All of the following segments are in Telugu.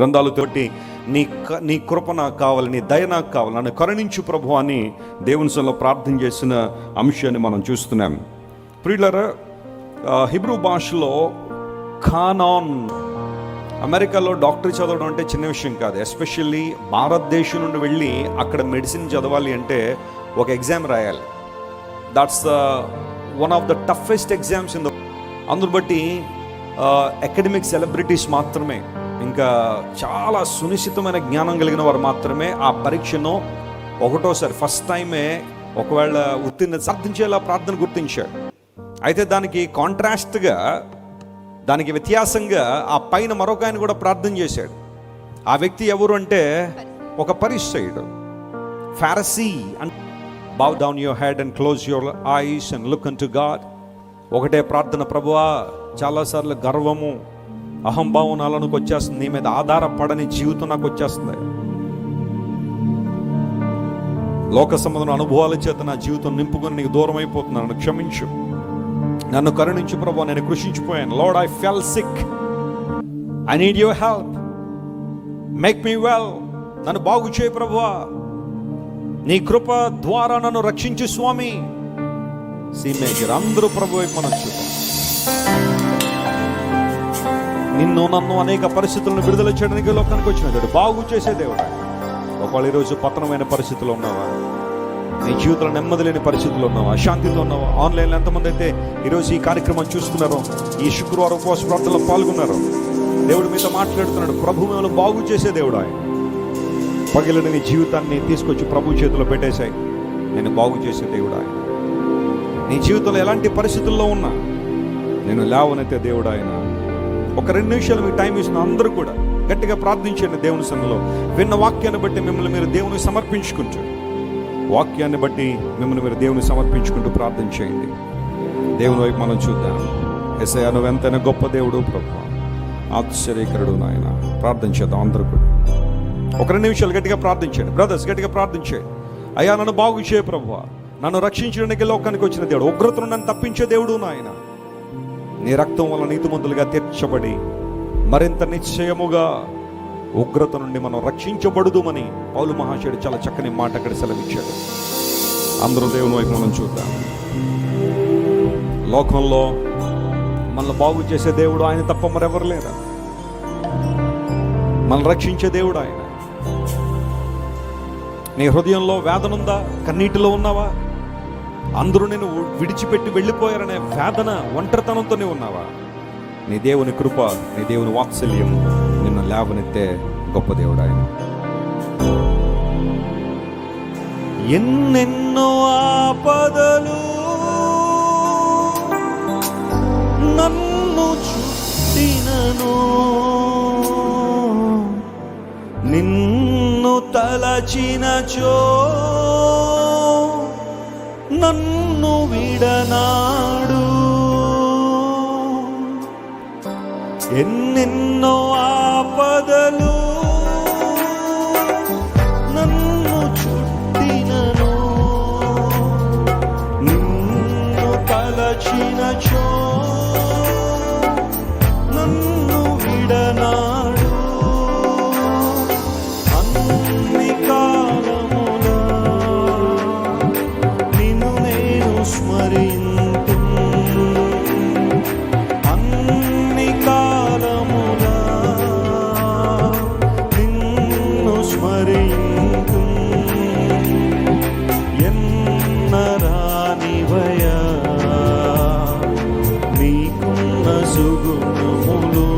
గ్రంథాలతోటి నీ కృప నాకు కావాలి, నీ దయ నాకు కావాలి, నన్ను కరుణించు ప్రభు అని దేవుని సన్నిధిలో ప్రార్థన చేసిన అంశాన్ని మనం చూస్తున్నాం. ప్రియులారా, హిబ్రూ భాషలో ఖానాన్, అమెరికాలో డాక్టర్ చదవడం అంటే చిన్న విషయం కాదు. ఎస్పెషల్లీ భారతదేశం నుండి వెళ్ళి అక్కడ మెడిసిన్ చదవాలి అంటే ఒక ఎగ్జామ్ రాయాలి. That's one of the toughest exams in the. అందును బట్టి అకాడమిక్ సెలబ్రిటీస్ మాత్రమే, ఇంకా చాలా సునిశ్చితమైన జ్ఞానం కలిగిన వారు మాత్రమే ఆ పరీక్షను ఒకటోసారి ఫస్ట్ టైమే ఒకవేళ ఉత్తీర్ణ సాధించేలా ప్రార్థన గుర్తించాడు. అయితే దానికి కాంట్రాస్ట్గా, దానికి వ్యత్యాసంగా ఆ పైన మరొక ఆయన కూడా ప్రార్థన చేశాడు. ఆ వ్యక్తి ఎవరు అంటే ఒక పరిసయ్యుడు, Pharisee. Bow down your head and close your eyes and look unto God. ఒకటే ప్రార్థన, ప్రభువా, చాలాసార్లు గర్వము, అహంభావం నాలోనికి వచ్చేస్తుంది, నీ మీద ఆధారపడని జీవితం నాకు వచ్చేస్తుంది. లోక సంబంధం అనుభవాల చేత నా జీవితం నింపుకొని నీకు దూరం అయిపోతున్నాను, నన్ను క్షమించు, నన్ను కరుణించు ప్రభువా, నేను కృషించిపోయాను. Lord, I fell sick, I need your help, make me well, నన్ను బాగు చేయి ప్రభువా, నీ కృప ద్వారా నన్ను రక్షించు స్వామి. సీమేజర్ అందరూ ప్రభు వైపు మనం చూద్దాం. నిన్ను నన్ను అనేక పరిస్థితులను విడుదల చేయడానికి లోకానికి వచ్చిన దేవుడు, బాగు చేసే దేవుడు. ఒకవేళ ఈరోజు పతనమైన పరిస్థితుల్లో ఉన్నావా, నీ జీవితంలో నెమ్మది లేని పరిస్థితుల్లో ఉన్నావా, అశాంతితో ఉన్నావా? ఆన్లైన్లో ఎంతమంది అయితే ఈరోజు ఈ కార్యక్రమం చూస్తున్నారో, ఈ శుక్రవారం ఉపవాస ప్రార్థనలో పాల్గొన్నారో, దేవుడు మీతో మాట్లాడుతున్నాడు. ప్రభు మిమ్మల్ని బాగు చేసే దేవుడు ఆయన. పగిలిన నీ జీవితాన్ని తీసుకొచ్చి ప్రభు చేతిలో పెట్టేశాయి. నేను బాగు చేసే దేవుడు ఆయన. నీ జీవితంలో ఎలాంటి పరిస్థితుల్లో ఉన్నా నేను లేవనైతే దేవుడు ఆయన. ఒక 2 నిమిషాలు మీకు టైం ఇస్తున్న అందరూ కూడా గట్టిగా ప్రార్థించండి దేవుని సన్నిధిలో. విన్న వాక్యాన్ని బట్టి మిమ్మల్ని మీరు దేవునికి సమర్పించుకుంటూ, వాక్యాన్ని బట్టి మిమ్మల్ని మీరు దేవునికి సమర్పించుకుంటూ ప్రార్థన చేయండి. దేవుని వైపు మనం చూద్దాం. యేసయ్యా, నువ్వు ఎంతైనా గొప్ప దేవుడు ప్రభు, ఆశ్చర్యకరుడు నాయన. ప్రార్థన చేద్దాం అందరూ కూడా. ఒక 2 నిమిషాలు గట్టిగా ప్రార్థించండి. బ్రదర్స్, గట్టిగా ప్రార్థించండి. అయ్యా, నన్ను బాగు చేయ ప్రభువా, నన్ను రక్షించడానికి లోకానికి వచ్చిన దేవుడు, ఉగ్రతను నన్ను తప్పించే దేవుడు నాయన. నీ రక్తం వల్ల నీతిమంతులుగా తీర్చబడి మరింత నిశ్చయముగా ఉగ్రత నుండి మనం రక్షించబడుదుమని పౌలు మహాశయుడు చాలా చక్కని మాట అక్కడ సెలవిచ్చాడు. అందరూ దేవుని వైపు మనం చూద్దాం. లోకంలో మనల్ని బాగు చేసే దేవుడు ఆయన తప్ప మరెవరు లేరా? మనల్ని రక్షించే దేవుడు ఆయన. నీ హృదయంలో వేదన ఉందా? కన్నీటిలో ఉన్నావా? అందరూ నేను విడిచిపెట్టి వెళ్ళిపోయారనే వేదన, ఒంటరితనంతోనే ఉన్నావా? నీ దేవుని కృప, నీ దేవుని వాత్సల్యం నిన్ను లేవనెత్తే గొప్ప దేవుడు ఆయన. ఎన్నెన్నో ఆపదలు నన్ను చుట్టినను, నిన్ను తలచినచో నన్ను విడనాడు. ఎన్నెన్నో ఆపదలు నన్ను చుట్టినను, నిన్ను తలచినచో నన్ను విడనాడు. అన్ని కాలమున నిన్ను నేను స్మరింతు, అన్ని కాలమున నిన్ను స్మరింతు. ఎన్నరానివయా నీకున్న సుగుణములు,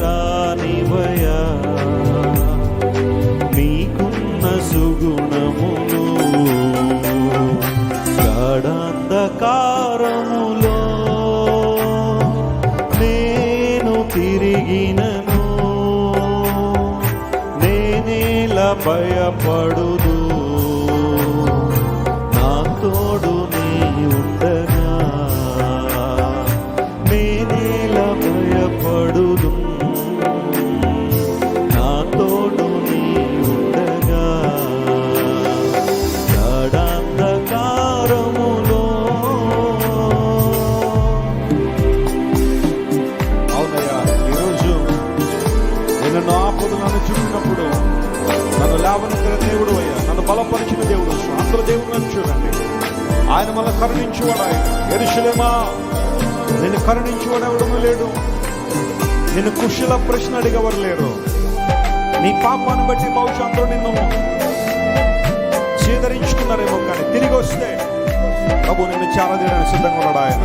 ఎన్నరానివయా నీకున్న సుగుణములు. గాఢాంధకారములో నేను తిరిగినను, నేనేలా భయపడుదు, నా తోడు నీ ఉండగా. నేనేలా భయపడుదు, నా తోడు నీ ఉండగా. గాఢాంధకారములో, అవునయ్యా, లేవనెత్తిన దేవుడు అయ్యా, నన్ను బలపరిచిన దేవుడు. అందరూ దేవుడు చూడండి, ఆయన మన కరుణించువాడు. ఆయన యెరూషలేమా, నిన్ను కరుణించువాడు ఎవడూ లేడు. నిన్ను కుశల ప్రశ్న అడిగేవారు లేరు. నీ పాపాన్ని బట్టి బహుశా అందరూ నిన్ను చేదరించుకున్నారేమో, కానీ తిరిగి వస్తే ప్రభు నిన్ను చేరదీయడానికి సిద్ధంగా ఉన్నాడు ఆయన.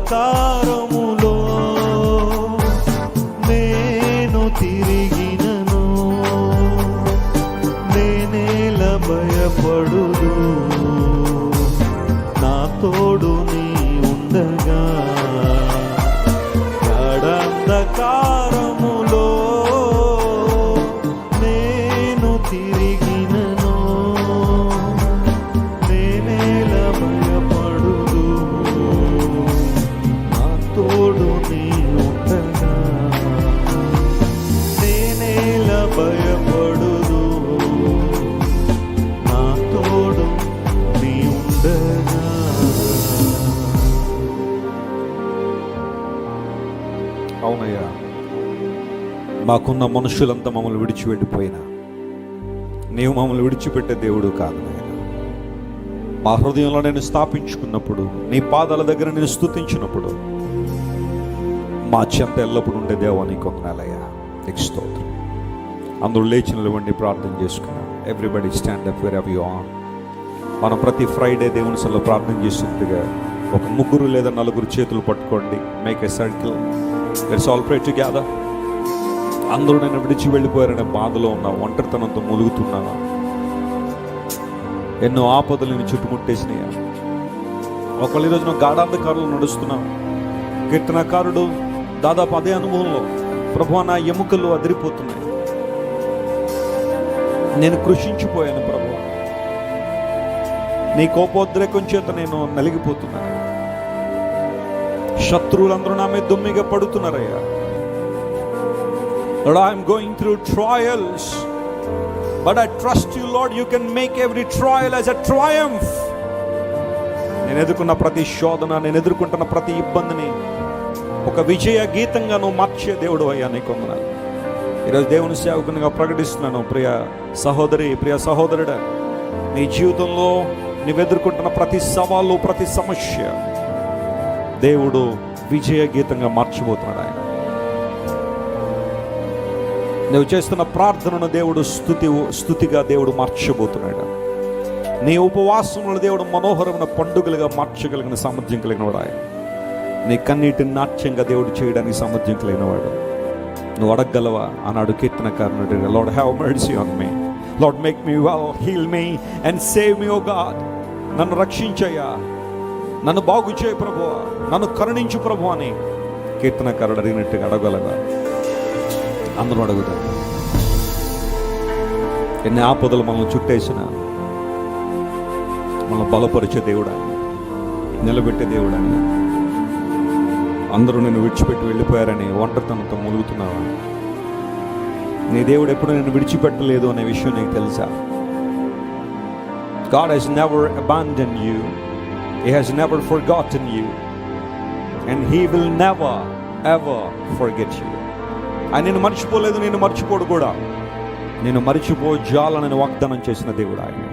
గాఢాంధకారములో నేను తిరిగినను, నేనేల భయపడుదు, నా తోడు నీ ఉండగా. గాఢాంధకారములో నేను తిరిగినను, నేనేల భయపడుదు, నా తోడు నీ ఉండగా. నేనేల భయపడుదు, నా తోడు నీ ఉండగా. అవునయ్యా, మాకున్న మనుషులంతా మమ్మల్ని విడిచి వెళ్ళిపోయినా నీవు మమ్మల్ని విడిచిపెట్టే దేవుడు కాదు నాయన. మా హృదయంలో నేను స్థాపించుకున్నప్పుడు, నీ పాదాల దగ్గర నేను స్తుతించినప్పుడు, మా చెంత ఎల్లప్పుడు ఉండే దేవా నీకు వందనాలయ్యా, నీకు స్తోత్రం. అందరూ లేచి నిలవండి, ప్రార్థన చేసుకున్నాం. Everybody stand up wherever you are. మనం ప్రతి ఫ్రైడే దేవుని సన్నిధిలో ప్రార్థన చేసినట్టుగా ఒక ముగ్గురు లేదా నలుగురు చేతులు పట్టుకోండి. Make a circle, let's all pray together. అందరూ నేను విడిచి వెళ్ళిపోయారనే బాధలో ఉన్నా, ఒంటరితనంతో ములుగుతున్నావా, ఎన్నో ఆపదలు నేను చుట్టుముట్టేసినాయా, ఒకళ్ళు ఈరోజు నువ్వు గాఢాంధకారులు నడుస్తున్నావు. కీర్తనకారుడు దాదాపు అదే అనుభవంలో, ప్రభువా నా ఎముకలు అదిరిపోతున్నాయి, నేను కృషించిపోయాను ప్రభువా, నీ కోపోద్రేకం చేత నేను నలిగిపోతున్నాను, శత్రువులందరూ నా మీద దుమ్మిగా పడుతున్నారయ్యా. Lord, I am going through trials, but I trust you, Lord, you can make every trial as a triumph. నేను ఎదుర్కొన్న ప్రతి శోధన, నేను ఎదుర్కొంటున్న ప్రతి ఇబ్బందిని ఒక విజయ గీతంగా నువ్వు మార్చే దేవుడు అయ్యా, నీకు వందనాలు. ఈరోజు దేవుని సేవకునిగా ప్రకటిస్తున్నాను, ప్రియ సహోదరి, ప్రియ సహోదరుడా, నీ జీవితంలో నువ్వు ఎదుర్కొంటున్న ప్రతి సవాలు, ప్రతి సమస్య దేవుడు విజయ గీతంగా మార్చిపోతున్నాడు. ఆయన నువ్వు చేస్తున్న ప్రార్థనను దేవుడు స్తుతిగా దేవుడు మార్చబోతున్నాడు. నీ ఉపవాసములను దేవుడు మనోహరమైన పండుగలుగా మార్చగలిగిన సామర్థ్యం కలిగిన వాడు ఆయన. నీ కన్నీటిని నాట్యంగా దేవుడు చేయడానికి సామర్థ్యం కలిగిన వాడు. నువ్వు అడగగలవా? ఆనాడు కీర్తనకారుడు, Lord have mercy on me, Lord make me well, heal me and save me O God. నన్ను రక్షించయ్యా, నన్ను బాగు చేయ ప్రభువా, నన్ను కరుణించు ప్రభు అని కీర్తనకారుడు అడిగినట్టుగా అడగలగా అందరూ అడుగుతారు. ఎన్ని ఆపదలు మనల్ని చుట్టేసిన మనల్ని బలపరిచే దేవుడని, నిలబెట్టే దేవుడని, అందరూ నిన్ను విడిచిపెట్టి వెళ్ళిపోయారని ఒంటరితనంతో ములుగుతున్నావా? నీ దేవుడు ఎప్పుడు నిన్ను విడిచిపెట్టలేదు అనే విషయం నీకు తెలుసా? God has never abandoned you. He has never forgotten you. and he will never ever forget you. ఆయన నిన్ను మర్చిపోలేదు, నిన్ను మర్చిపోడు కూడా. నేను మర్చిపోజాలని వాగ్దానం చేసిన దేవుడు ఆయన.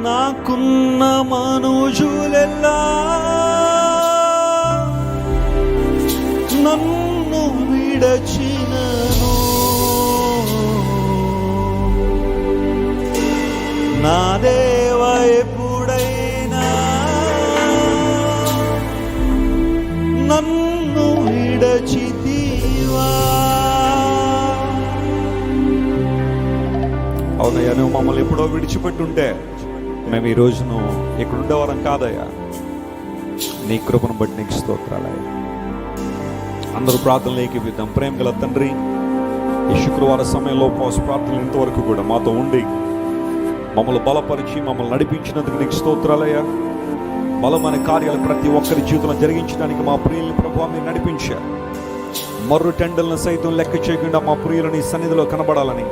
నాకున్న మనుజులెల్లా నన్ను విడచినను, నా దేవ ఎప్పుడైనా నన్ను విడచితివా. అవునయ్యా, నువ్వు మమ్మల్ని ఎప్పుడో విడిచిపెట్టుంటే మేము ఈ రోజును ఇక్కడ ఉండేవారం కాదయ్యా. నీ కృపను బట్టి నీకు స్తోత్రాలయ్యా. అందరూ ప్రార్థనలు ఏకీపిద్దాం. ప్రేమ గల తండ్రి, ఈ శుక్రవారం సమయంలో ఉపవాస ప్రార్థనలు ఇంతవరకు కూడా మాతో ఉండి మమ్మల్ని బలపరిచి మమ్మల్ని నడిపించినందుకు నీకు స్తోత్రాలయ్యా. బలమైన కార్యాలు ప్రతి ఒక్కరి జీవితంలో జరిగించడానికి మా ప్రియుల్ని ప్రభువా మీరు నడిపించారు. మర్రు టెండలను సైతం లెక్క చేయకుండా మా ప్రియులు నీ సన్నిధిలో కనబడాలని,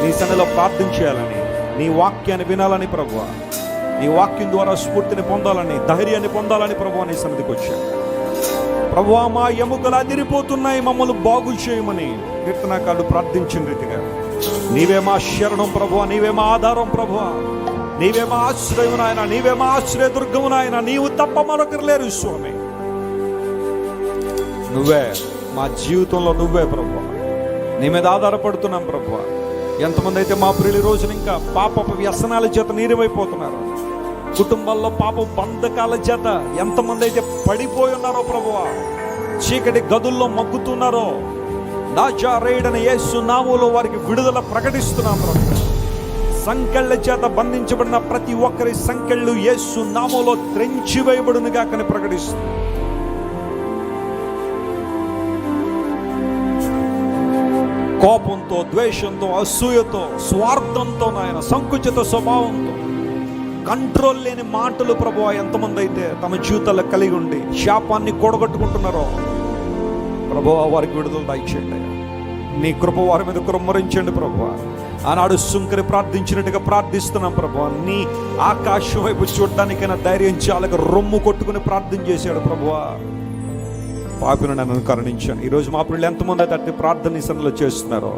నీ సన్నిధిలో ప్రార్థన చేయాలని, నీ వాక్యాన్ని వినాలని ప్రభువా, నీ వాక్యం ద్వారా స్ఫూర్తిని పొందాలని, ధైర్యాన్ని పొందాలని ప్రభువా నీ సన్నిధికి వచ్చాను. ప్రభువా, మా ఎముకలు అదిరిపోతున్నాయి, మమ్మల్ని బాగు చేయమని కీర్తనకారుడు ప్రార్థించిన రీతిగా నీవే మా శరణం ప్రభువా, నీవే మా ఆధారం ప్రభువా, నీవే మా ఆశ్రయం నాయన, నీవే మా ఆశ్రయ దుర్గము నాయన. నీవు తప్ప మరొకరు లేరు స్వామి. నువ్వే మా జీవితంలో, నువ్వే ప్రభువా. నీ మీద ఆధారపడుతున్నాం ప్రభువా. ఎంతమంది అయితే మా ప్రియుల రోజున ఇంకా పాపపు వ్యసనాల చేత నీరువైపోతున్నారు, కుటుంబాల్లో పాప బంధకాల చేత ఎంతమంది అయితే పడిపోయి ఉన్నారో ప్రభువా, చీకటి గదుల్లో మగ్గుతున్నారో, నాజరేయుడైన యేసు నామములో వారికి విడుదల ప్రకటిస్తున్నాం ప్రభు. సంకెళ్ళ చేత బంధించబడిన ప్రతి ఒక్కరి సంకెళ్ళు యేసు నామములో త్రెంచివేయబడునుగా కానీ ప్రకటిస్తున్నాం. కోపంతో, ద్వేషంతో, అసూయతో, స్వార్థంతో నాయన, సంకుచిత స్వభావంతో, కంట్రోల్ లేని మాటలు ప్రభువా ఎంతమంది అయితే తమ జీవితాల్లో కలిగి ఉండి శాపాన్ని కూడగట్టుకుంటున్నారో ప్రభువా, వారికి విడుదల దయచేయండి. నీ కృప వారి మీద కుమ్మరించండి ప్రభువా. ఆనాడు సుంకరి ప్రార్థించినట్టుగా ప్రార్థిస్తున్నాం ప్రభువా. నీ ఆకాశం వైపు చూడడానికైనా ధైర్యం చాలక రొమ్ము కొట్టుకుని ప్రార్థన చేశాడు ప్రభువా. పాపిని నన్ను కరుణించాను. ఈరోజు మా పిల్లలు ఎంతమంది అయితే అట్టి ప్రార్థన సన్నిధిలో చేస్తున్నారో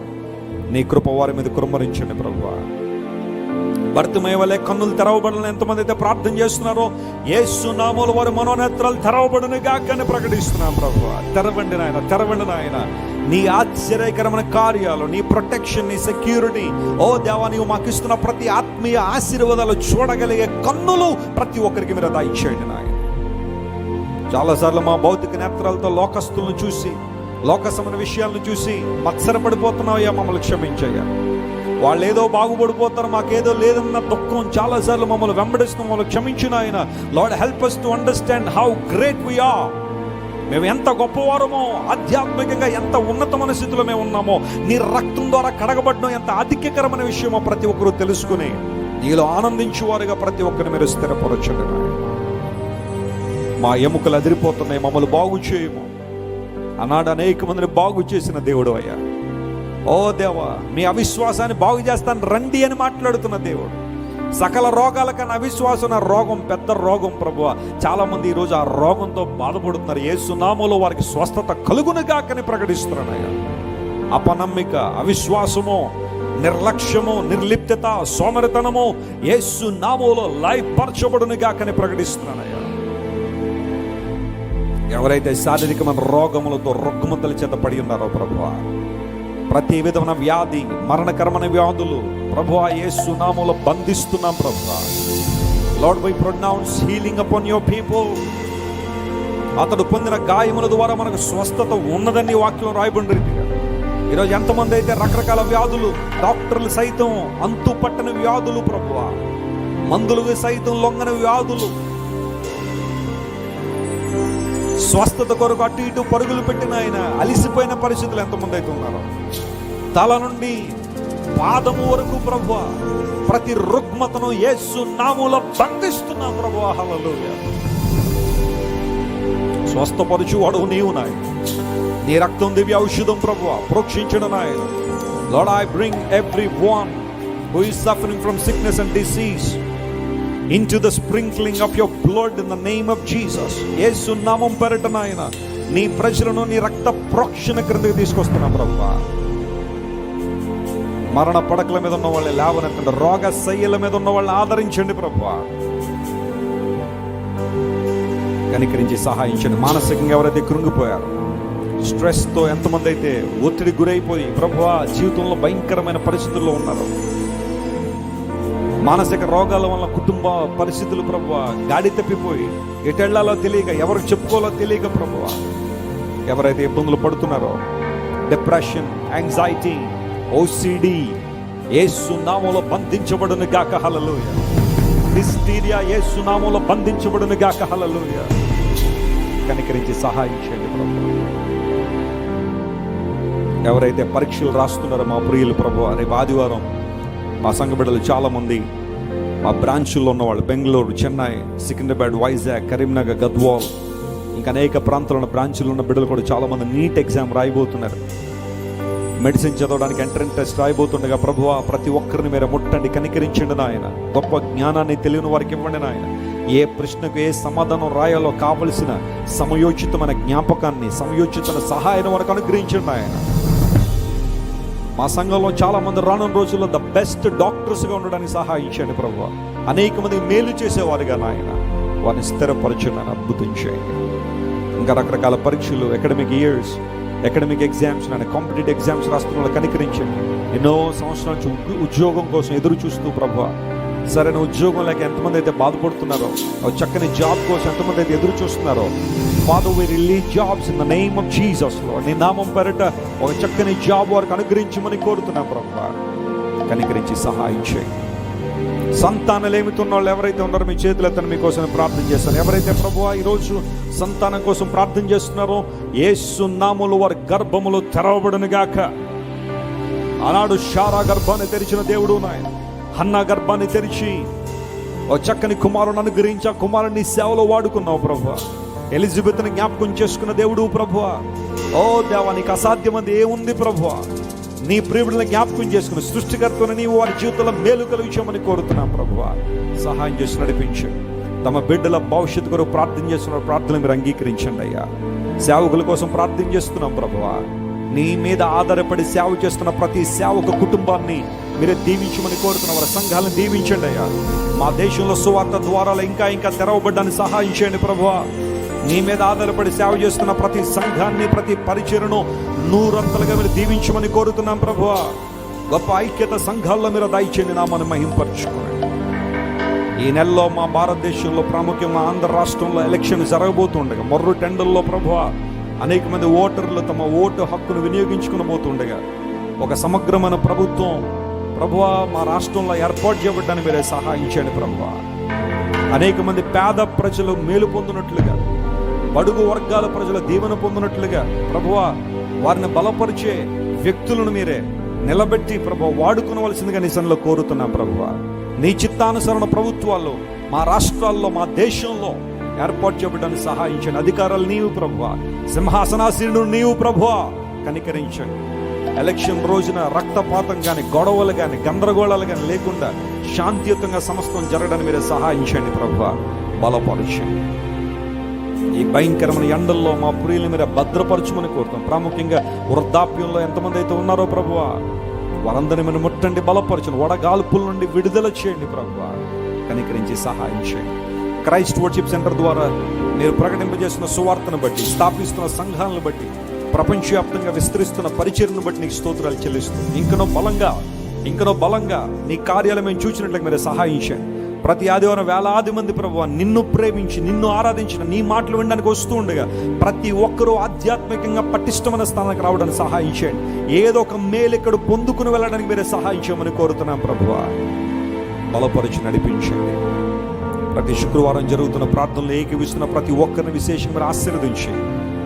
నీ కృప వారి మీద కుమ్మరించండి ప్రభువా. భర్తమయ్య వలె కన్నులు తెరవబడాలని ఎంతమంది అయితే ప్రార్థన చేస్తున్నారో యేసు నామములో వారి మనోనేత్రాలు తెరవబడునుగా కానీ ప్రకటిస్తున్నాం ప్రభువా. తెరవండి నాయన, తెరవండి నాయన. నీ ఆశ్చర్యకరమైన కార్యాలు, నీ ప్రొటెక్షన్, నీ సెక్యూరిటీ, ఓ దేవా, నీవు మాకు ఇస్తున్న ప్రతి ఆత్మీయ ఆశీర్వాదాలు చూడగలిగే కన్నులు ప్రతి ఒక్కరికి మీరు దయచేయండి నాయన. చాలాసార్లు మా భౌతిక నేత్రాలతో లోకస్తులను చూసి, లోకసమైన విషయాలను చూసి మత్సరపడిపోతున్నావయ్యా, మమ్మల్ని క్షమించయ్యా. వాళ్ళు ఏదో బాగుపడిపోతారు, మాకేదో లేదన్న దుఃఖం చాలాసార్లు మమ్మల్ని వెంబడిస్తున్నాం, మమ్మల్ని క్షమించిన ఆయన. Lord help us to understand how great we are. మేము ఎంత గొప్పవారమో, ఆధ్యాత్మికంగా ఎంత ఉన్నతమైన స్థితిలో మేము ఉన్నామో, నీ రక్తం ద్వారా కడగబడడం ఎంత అధికకరమైన విషయమో ప్రతి ఒక్కరూ తెలుసుకుని నీలో ఆనందించేవారుగా ప్రతి ఒక్కరిని మీరు స్థిరపరచండి. మా ఎముకలు అదిరిపోతున్నాయి, మమ్మల్ని బాగు చేయము. ఆనాడు అనేక మందిని బాగు చేసిన దేవుడు అయ్యా. ఓ దేవా, మీ అవిశ్వాసాన్ని బాగు చేస్తాను రండి అని మాట్లాడుతున్న దేవుడు. సకల రోగాల కన్నా అవిశ్వాసం రోగం పెద్ద రోగం ప్రభువా. చాలా మంది ఈరోజు ఆ రోగంతో బాధపడుతున్నారు. యేసు నామములో వారికి స్వస్థత కలుగునుగా కానీ ప్రకటిస్తున్నానయ్యా. అపనమ్మిక, అవిశ్వాసము, నిర్లక్ష్యము, నిర్లిప్తత, సోమరితనము యేసు నామములో లయపరచబడునుగా కానీ ప్రకటిస్తున్నానయ్యా. ఎవరైతే శారీరకమైన రోగములతో రుగ్మతల చేత పడి ఉన్నారో ప్రభువా, ప్రతి విధమైన వ్యాధి, మరణకరమైన వ్యాధులు ప్రభువా యేసు నామములో బంధిస్తున్నాం ప్రభువా. Lord, we pronounce healing upon your people. అతడు పొందిన గాయముల ద్వారా మనకు స్వస్థత ఉన్నదని వాక్యం రాయబడిన రీతిగా ఈరోజు ఎంతమంది అయితే రకరకాల వ్యాధులు, డాక్టర్లు సైతం అంతు పట్టని వ్యాధులు ప్రభువా, మందులకు సైతం లొంగని వ్యాధులు, స్వస్థత కొరకు అటు ఇటు పరుగులు పెట్టిన ఆయన అలిసిపోయిన పరిస్థితులు ఎంతమంది అయితే ఉన్నారో, తల నుండి పాదము వరకు ప్రభువా ప్రతి రుగ్మతను యేసు నామములో బంధిస్తున్నాం ప్రభువా. హల్లెలూయా. స్వస్థపరచువాడు నీవు నాయన. నీ రక్తం దివ్య ఔషధం ప్రభువా, ప్రోక్షించడం నాయన. Lord, I bring everyone who is suffering from sickness and disease into the sprinkling of your blood in the name of Jesus. యేసు నామం పేరిట నాయన నీ ప్రజలను నీ రక్త ప్రోక్షణ క్రిందకి తీసుకొస్తున్నా ప్రభువా. మరణ పడకల మీద ఉన్న వాళ్ళని లేవనెత్తండి, రోగ శయ్యల మీద ఉన్న వాళ్ళని ఆదరించండి ప్రభువా. కనికరించి సహాయించండి. మానసికంగా ఎవరైతే కృంగిపోయారో, స్ట్రెస్తో ఎంతమంది అయితే ఒత్తిడి గురైపోయి ప్రభువా జీవితంలో భయంకరమైన పరిస్థితుల్లో ఉన్నారు, మానసిక రోగాల వల్ల కుటుంబ పరిస్థితులు ప్రభువా గాడి తప్పిపోయి ఎటెళ్లాలో తెలియక, ఎవరికి చెప్పుకోవాలో తెలియక ప్రభువా ఎవరైతే ఇబ్బందులు పడుతున్నారో, డిప్రెషన్, యాంగ్జైటీ, ఓసిడి యేసు నామములో బంధించబడును గాక. హల్లెలూయా. హిస్టీరియా యేసు నామములో బంధించబడును గాక. హల్లెలూయా. కనికరించి సహాయం చేయండి ప్రభువా. ఎవరైతే పరీక్షలు రాస్తున్నారో మా ప్రియులు ప్రభువా, రేపు ఆదివారం మా సంఘ బిడ్డలు చాలామంది మా బ్రాంచుల్లో ఉన్నవాళ్ళు బెంగళూరు, చెన్నై, సికింద్రాబాద్, వైజాగ్, కరీంనగర్, గద్వాల్ ఇంకా అనేక ప్రాంతాల్లో బ్రాంచులు ఉన్న బిడ్డలు కూడా చాలామంది నీట్ ఎగ్జామ్ రాయబోతున్నారు. మెడిసిన్ చదవడానికి ఎంట్రన్స్ టెస్ట్ రాయబోతుండగా ప్రభువా ప్రతి ఒక్కరిని మీరు ముట్టండి, కనికరించండి నాయన. గొప్ప జ్ఞానాన్ని తెలియని వారికి ఇవ్వండి నాయన. ఏ ప్రశ్నకు ఏ సమాధానం రాయాలో కావలసిన సమయోచితమైన జ్ఞాపకాన్ని, సమయోచితమైన సహాయాన్ని వారికి అనుగ్రహించండి నాయన. మా సంఘంలో చాలా మంది రానున్న రోజుల్లో ద బెస్ట్ డాక్టర్స్గా ఉండడానికి సహాయించండి ప్రభువా. అనేక మంది మేలు చేసేవారుగా నాయన వారిని స్థిరపరచండి, అద్భుతం చేయండి. ఇంకా రకరకాల పరీక్షలు, academic years, academic exams, competitive exams రాస్తున్న వాళ్ళు కనికరించండి. ఎన్నో సంవత్సరాల నుంచి ఉద్యోగం కోసం ఎదురు చూస్తూ ప్రభువా సరైన ఉద్యోగం లేక ఎంతమంది అయితే బాధపడుతున్నారో, చక్కని జాబ్ కోసం ఎంతమంది అయితే ఎదురు చూస్తున్నారో, Father, we release jobs in the name of Jesus, Lord. నీ నామం పేరిట ఒక చక్కని జాబ్ వారికి అనుగ్రహించమని కోరుతున్నాం ప్రభువా. కనికరించి సహాయం చేయండి. సంతానలేమితున్న వాళ్ళు ఎవరైతే ఉన్నారో మీ చేతులు ఎత్తని మీకోసం ప్రార్థన చేస్తాను. ఎవరైతే ప్రభువా ఈరోజు సంతానం కోసం ప్రార్థన చేస్తున్నారో యేసు నామములో వారి గర్భములు తెరవబడును గాక. ఆనాడు శారా గర్భాన్ని తెరిచిన దేవుడు నాయన, హన్నా గర్భాన్ని తెరిచి ఓ చక్కని కుమారుని అనుగ్రహించి ఆ కుమారుని సేవలో వాడుకున్నావు ప్రభువా. ఎలిజబెత్ని జ్ఞాపకం చేసుకున్న దేవుడు ప్రభువా. ఓ దేవా, నీకు అసాధ్యమంది ఏముంది ప్రభువా. నీ ప్రియుడిని జ్ఞాపకం చేసుకుని సృష్టికర్తను నీవు వారి జీవితంలో మేలు కలిగించమని కోరుతున్నాం ప్రభువా. సహాయం చేసి నడిపించండి. తమ బిడ్డల భవిష్యత్తు కొరకు ప్రార్థన చేస్తున్న ప్రార్థనలు మీరు అంగీకరించండి అయ్యా. సేవకుల కోసం ప్రార్థన చేస్తున్నాం ప్రభువా. నీ మీద ఆధారపడి సేవ చేస్తున్న ప్రతి సేవక కుటుంబాన్ని మీరే దీవించమని కోరుతున్న వారి సంఘాలను దీవించండి అయ్యా. మా దేశంలో సువార్త ద్వారాలు ఇంకా ఇంకా తెరవబడ్డానికి సహాయం చేయండి ప్రభువా. నీ మీద ఆధారపడి సేవ చేస్తున్న ప్రతి సంఘాన్ని, ప్రతి పరిచయను నూరంతలుగా మీరు దీవించమని కోరుతున్నాం ప్రభువా. గొప్ప ఐక్యత సంఘాల్లో మీరు దయచేయండి, నామని మహింపరచుకోండి. ఈ నెలలో మా భారతదేశంలో ప్రాముఖ్యంగా ఆంధ్ర రాష్ట్రంలో ఎలక్షన్ జరగబోతుండగా మొర్రు టెండర్లో ప్రభువా అనేక మంది ఓటర్లు తమ ఓటు హక్కును వినియోగించుకుని పోతుండగా ఒక సమగ్రమైన ప్రభుత్వం ప్రభువా మా రాష్ట్రంలో ఏర్పాటు చేయబడ్డానికి మీరే సహాయం చేయండి ప్రభువా. అనేక మంది పేద ప్రజలు మేలు పొందినట్లుగా, బడుగు వర్గాల ప్రజల దీవెన పొందినట్లుగా ప్రభువా వారిని బలపరిచే వ్యక్తులను మీరే నిలబెట్టి ప్రభువా వాడుకునవలసిందిగా నీ సన్నిధిలో కోరుతున్నాం ప్రభువా. నీ చిత్తానుసరణ ప్రభుత్వాల్లో మా రాష్ట్రాల్లో మా దేశంలో ఏర్పాటు చేయబడడానికి సహాయించండి. అధికారాలు నీవు ప్రభువా, సింహాసనాసీనుడు నీవు ప్రభువా. కనికరించండి. ఎలక్షన్ రోజున రక్తపాతం కానీ, గొడవలు కానీ, గందరగోళాలు కానీ లేకుండా శాంతియుతంగా సమస్తం జరగడానికి మీరే సహాయించండి ప్రభువా. బలపరచండి. ఈ భయంకరమైన ఎండల్లో మా ప్రియులు మీరే భద్రపరచమని కోరుతాం. ప్రాముఖ్యంగా వృద్ధాప్యంలో ఎంతమంది అయితే ఉన్నారో ప్రభువా వారందరినీ మీరు ముట్టండి, బలపరచండి. వడగాల్పుల నుండి విడుదల చేయండి ప్రభువా. కనికరించి సహాయం చేయండి. క్రైస్ట్ వర్షిప్ సెంటర్ ద్వారా మీరు ప్రకటింపజేస్తున్న సువార్తను బట్టి, స్థాపిస్తున్న సంఘాలను బట్టి, ప్రపంచవ్యాప్తంగా విస్తరిస్తున్న పరిచర్ను బట్టి నీకు స్తోత్రాలు చెల్లిస్తూ ఇంకనో బలంగా నీ కార్యాలు మేము చూసినట్లుగా మీరు సహాయించండి. ప్రతి ఆదివారం వేలాది మంది ప్రభువా నిన్ను ప్రేమించి నిన్ను ఆరాధించిన నీ మాటలు వినడానికి వస్తూ ఉండగా ప్రతి ఒక్కరూ ఆధ్యాత్మికంగా పటిష్టమైన స్థానానికి రావడానికి సహాయించండి. ఏదో ఒక మేలు ఇక్కడ పొందుకుని వెళ్ళడానికి మీరే సహాయించమని కోరుతున్నాం ప్రభువా. బలపరిచి నడిపించండి. ప్రతి శుక్రవారం జరుగుతున్న ప్రార్థనలు ఏకీవిస్తున్న ప్రతి ఒక్కరిని విశేషంగా మీరు ఆశీర్వదించి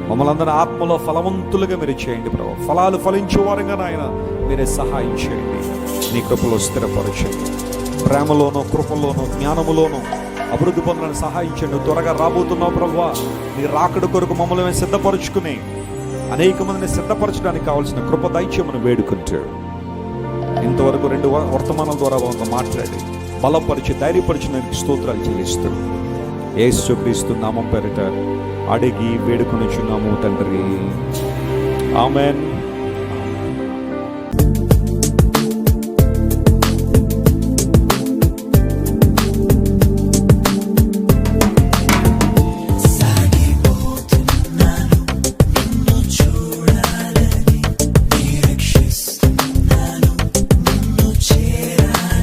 మమ్మల్ని అందరినీ ఆత్మలో ఫలవంతులుగా మీరు చేయండి ప్రభు. ఫలాలు ఫలించే వారంగా నాయన మీరే సహాయం చేయండి. నీ కృపలో స్థిరపరచండి. ప్రేమలోనో, కృపలోనో, జ్ఞానములోనో అభివృద్ధి పొందడానికి సహాయం చేయండి. త్వరగా రాబోతున్నావు ప్రభువా. నీ రాకడ కొరకు మమ్మల్ని సిద్ధపరచుకుని అనేక మందిని సిద్ధపరచడానికి కావాల్సిన కృప దయచేయమని వేడుకుంటాడు. ఇంతవరకు 2 వర్తమానాల ద్వారా మాట్లాడి బలపరిచి ధైర్యపరిచినందుకు స్తోత్రాలు చెల్లిస్తున్నాం. యేసుక్రీస్తు నామం పేరిట అడిగి వేడుకొనుచున్నాము తండ్రి. ఆమేన్.